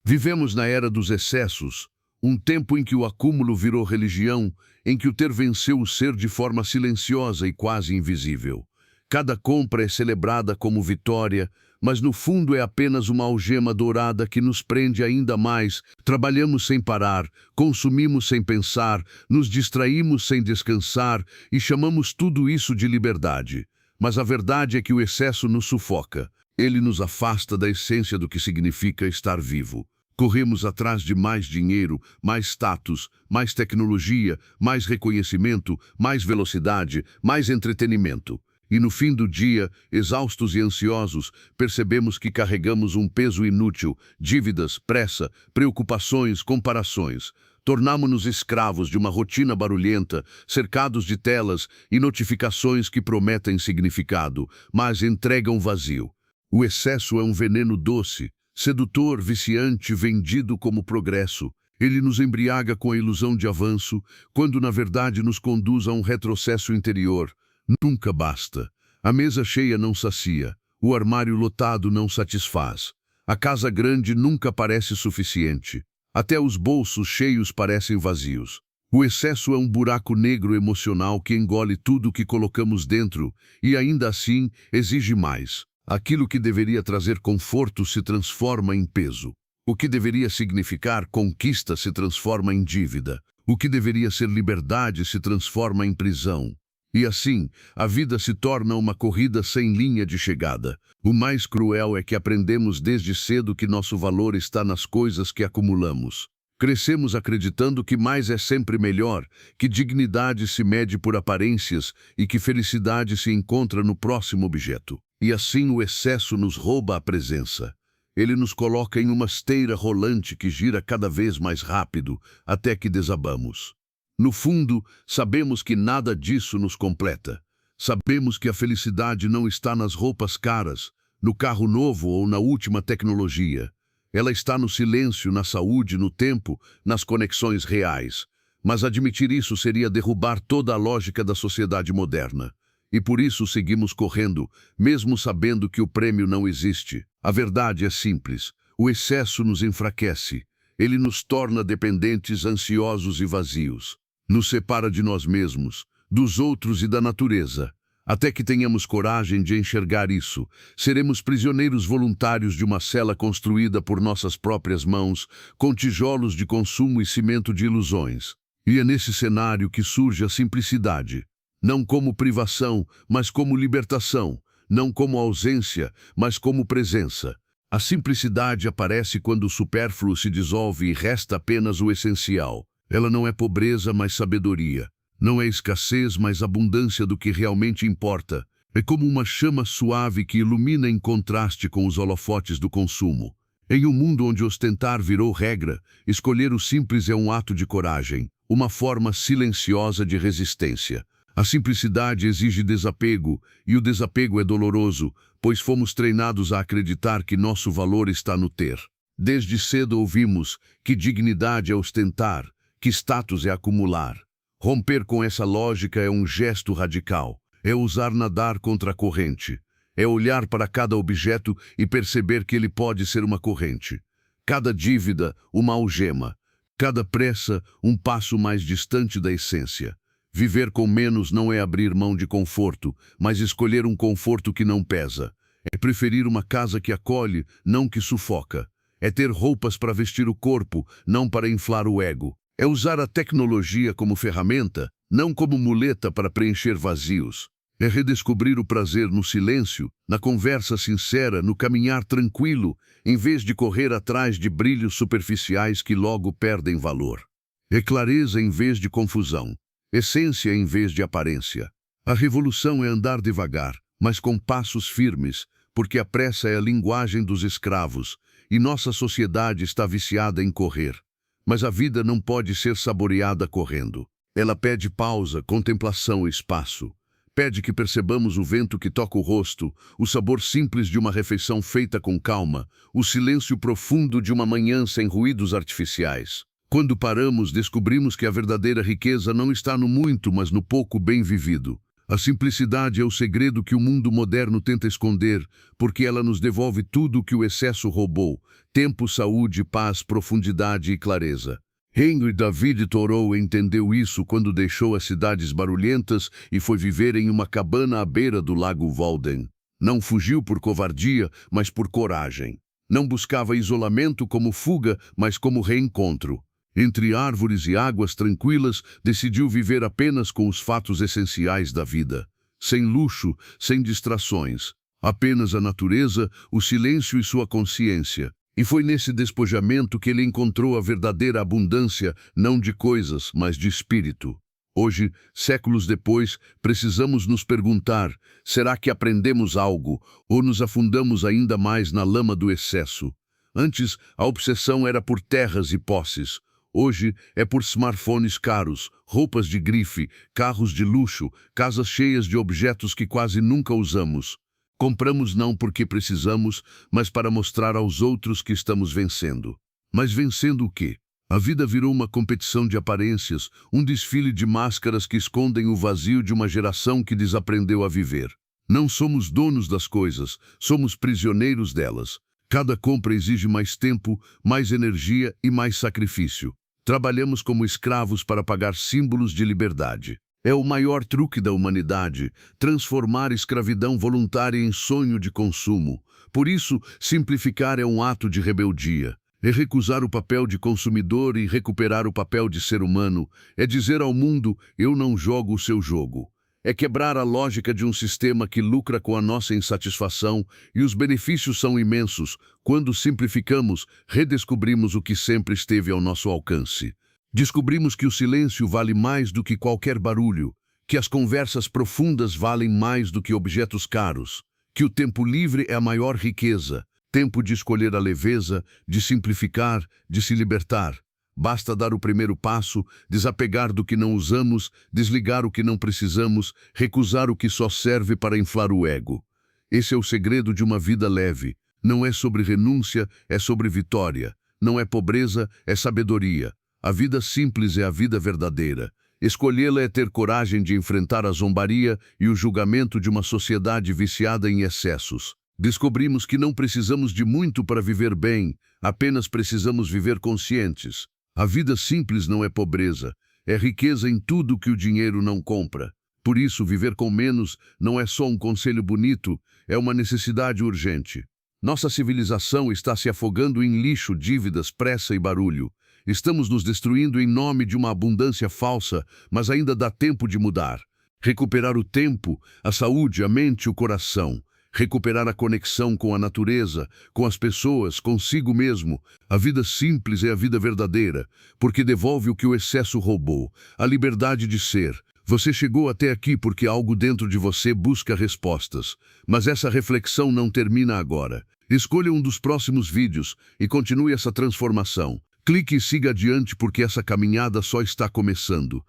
Vivemos na era dos excessos, um tempo em que o acúmulo virou religião, em que o ter venceu o ser de forma silenciosa e quase invisível. Cada compra é celebrada como vitória, mas no fundo é apenas uma algema dourada que nos prende ainda mais. Trabalhamos sem parar, consumimos sem pensar, nos distraímos sem descansar e chamamos tudo isso de liberdade. Mas a verdade é que o excesso nos sufoca. Ele nos afasta da essência do que significa estar vivo. Corremos atrás de mais dinheiro, mais status, mais tecnologia, mais reconhecimento, mais velocidade, mais entretenimento. E no fim do dia, exaustos e ansiosos, percebemos que carregamos um peso inútil, dívidas, pressa, preocupações, comparações. Tornamo-nos escravos de uma rotina barulhenta, cercados de telas e notificações que prometem significado, mas entregam vazio. O excesso é um veneno doce, sedutor, viciante, vendido como progresso. Ele nos embriaga com a ilusão de avanço, quando na verdade nos conduz a um retrocesso interior. Nunca basta. A mesa cheia não sacia. O armário lotado não satisfaz. A casa grande nunca parece suficiente. Até os bolsos cheios parecem vazios. O excesso é um buraco negro emocional que engole tudo o que colocamos dentro e ainda assim exige mais. Aquilo que deveria trazer conforto se transforma em peso. O que deveria significar conquista se transforma em dívida. O que deveria ser liberdade se transforma em prisão. E assim, a vida se torna uma corrida sem linha de chegada. O mais cruel é que aprendemos desde cedo que nosso valor está nas coisas que acumulamos. Crescemos acreditando que mais é sempre melhor, que dignidade se mede por aparências e que felicidade se encontra no próximo objeto. E assim o excesso nos rouba a presença. Ele nos coloca em uma esteira rolante que gira cada vez mais rápido, até que desabamos. No fundo, sabemos que nada disso nos completa. Sabemos que a felicidade não está nas roupas caras, no carro novo ou na última tecnologia. Ela está no silêncio, na saúde, no tempo, nas conexões reais. Mas admitir isso seria derrubar toda a lógica da sociedade moderna. E por isso seguimos correndo, mesmo sabendo que o prêmio não existe. A verdade é simples. O excesso nos enfraquece. Ele nos torna dependentes, ansiosos e vazios. Nos separa de nós mesmos, dos outros e da natureza. Até que tenhamos coragem de enxergar isso, seremos prisioneiros voluntários de uma cela construída por nossas próprias mãos, com tijolos de consumo e cimento de ilusões. E é nesse cenário que surge a simplicidade. Não como privação, mas como libertação. Não como ausência, mas como presença. A simplicidade aparece quando o supérfluo se dissolve e resta apenas o essencial. Ela não é pobreza, mas sabedoria. Não é escassez, mas abundância do que realmente importa. É como uma chama suave que ilumina em contraste com os holofotes do consumo. Em um mundo onde ostentar virou regra, escolher o simples é um ato de coragem, uma forma silenciosa de resistência. A simplicidade exige desapego, e o desapego é doloroso, pois fomos treinados a acreditar que nosso valor está no ter. Desde cedo ouvimos que dignidade é ostentar, que status é acumular. Romper com essa lógica é um gesto radical. É ousar nadar contra a corrente. É olhar para cada objeto e perceber que ele pode ser uma corrente. Cada dívida, uma algema. Cada pressa, um passo mais distante da essência. Viver com menos não é abrir mão de conforto, mas escolher um conforto que não pesa. É preferir uma casa que acolhe, não que sufoca. É ter roupas para vestir o corpo, não para inflar o ego. É usar a tecnologia como ferramenta, não como muleta para preencher vazios. É redescobrir o prazer no silêncio, na conversa sincera, no caminhar tranquilo, em vez de correr atrás de brilhos superficiais que logo perdem valor. É clareza em vez de confusão, essência em vez de aparência. A revolução é andar devagar, mas com passos firmes, porque a pressa é a linguagem dos escravos, e nossa sociedade está viciada em correr. Mas a vida não pode ser saboreada correndo. Ela pede pausa, contemplação e espaço. Pede que percebamos o vento que toca o rosto, o sabor simples de uma refeição feita com calma, o silêncio profundo de uma manhã sem ruídos artificiais. Quando paramos, descobrimos que a verdadeira riqueza não está no muito, mas no pouco bem vivido. A simplicidade é o segredo que o mundo moderno tenta esconder, porque ela nos devolve tudo o que o excesso roubou: tempo, saúde, paz, profundidade e clareza. Henry David Thoreau entendeu isso quando deixou as cidades barulhentas e foi viver em uma cabana à beira do lago Walden. Não fugiu por covardia, mas por coragem. Não buscava isolamento como fuga, mas como reencontro. Entre árvores e águas tranquilas, decidiu viver apenas com os fatos essenciais da vida. Sem luxo, sem distrações. Apenas a natureza, o silêncio e sua consciência. E foi nesse despojamento que ele encontrou a verdadeira abundância, não de coisas, mas de espírito. Hoje, séculos depois, precisamos nos perguntar: será que aprendemos algo ou nos afundamos ainda mais na lama do excesso? Antes, a obsessão era por terras e posses. Hoje é por smartphones caros, roupas de grife, carros de luxo, casas cheias de objetos que quase nunca usamos. Compramos não porque precisamos, mas para mostrar aos outros que estamos vencendo. Mas vencendo o quê? A vida virou uma competição de aparências, um desfile de máscaras que escondem o vazio de uma geração que desaprendeu a viver. Não somos donos das coisas, somos prisioneiros delas. Cada compra exige mais tempo, mais energia e mais sacrifício. Trabalhamos como escravos para pagar símbolos de liberdade. É o maior truque da humanidade, transformar escravidão voluntária em sonho de consumo. Por isso, simplificar é um ato de rebeldia. É recusar o papel de consumidor e recuperar o papel de ser humano. É dizer ao mundo: eu não jogo o seu jogo. É quebrar a lógica de um sistema que lucra com a nossa insatisfação, e os benefícios são imensos. Quando simplificamos, redescobrimos o que sempre esteve ao nosso alcance. Descobrimos que o silêncio vale mais do que qualquer barulho, que as conversas profundas valem mais do que objetos caros, que o tempo livre é a maior riqueza, tempo de escolher a leveza, de simplificar, de se libertar. Basta dar o primeiro passo, desapegar do que não usamos, desligar o que não precisamos, recusar o que só serve para inflar o ego. Esse é o segredo de uma vida leve. Não é sobre renúncia, é sobre vitória. Não é pobreza, é sabedoria. A vida simples é a vida verdadeira. Escolhê-la é ter coragem de enfrentar a zombaria e o julgamento de uma sociedade viciada em excessos. Descobrimos que não precisamos de muito para viver bem, apenas precisamos viver conscientes. A vida simples não é pobreza, é riqueza em tudo que o dinheiro não compra. Por isso, viver com menos não é só um conselho bonito, é uma necessidade urgente. Nossa civilização está se afogando em lixo, dívidas, pressa e barulho. Estamos nos destruindo em nome de uma abundância falsa, mas ainda dá tempo de mudar. Recuperar o tempo, a saúde, a mente, o coração. Recuperar a conexão com a natureza, com as pessoas, consigo mesmo. A vida simples é a vida verdadeira, porque devolve o que o excesso roubou, a liberdade de ser. Você chegou até aqui porque algo dentro de você busca respostas, mas essa reflexão não termina agora. Escolha um dos próximos vídeos e continue essa transformação. Clique e siga adiante porque essa caminhada só está começando.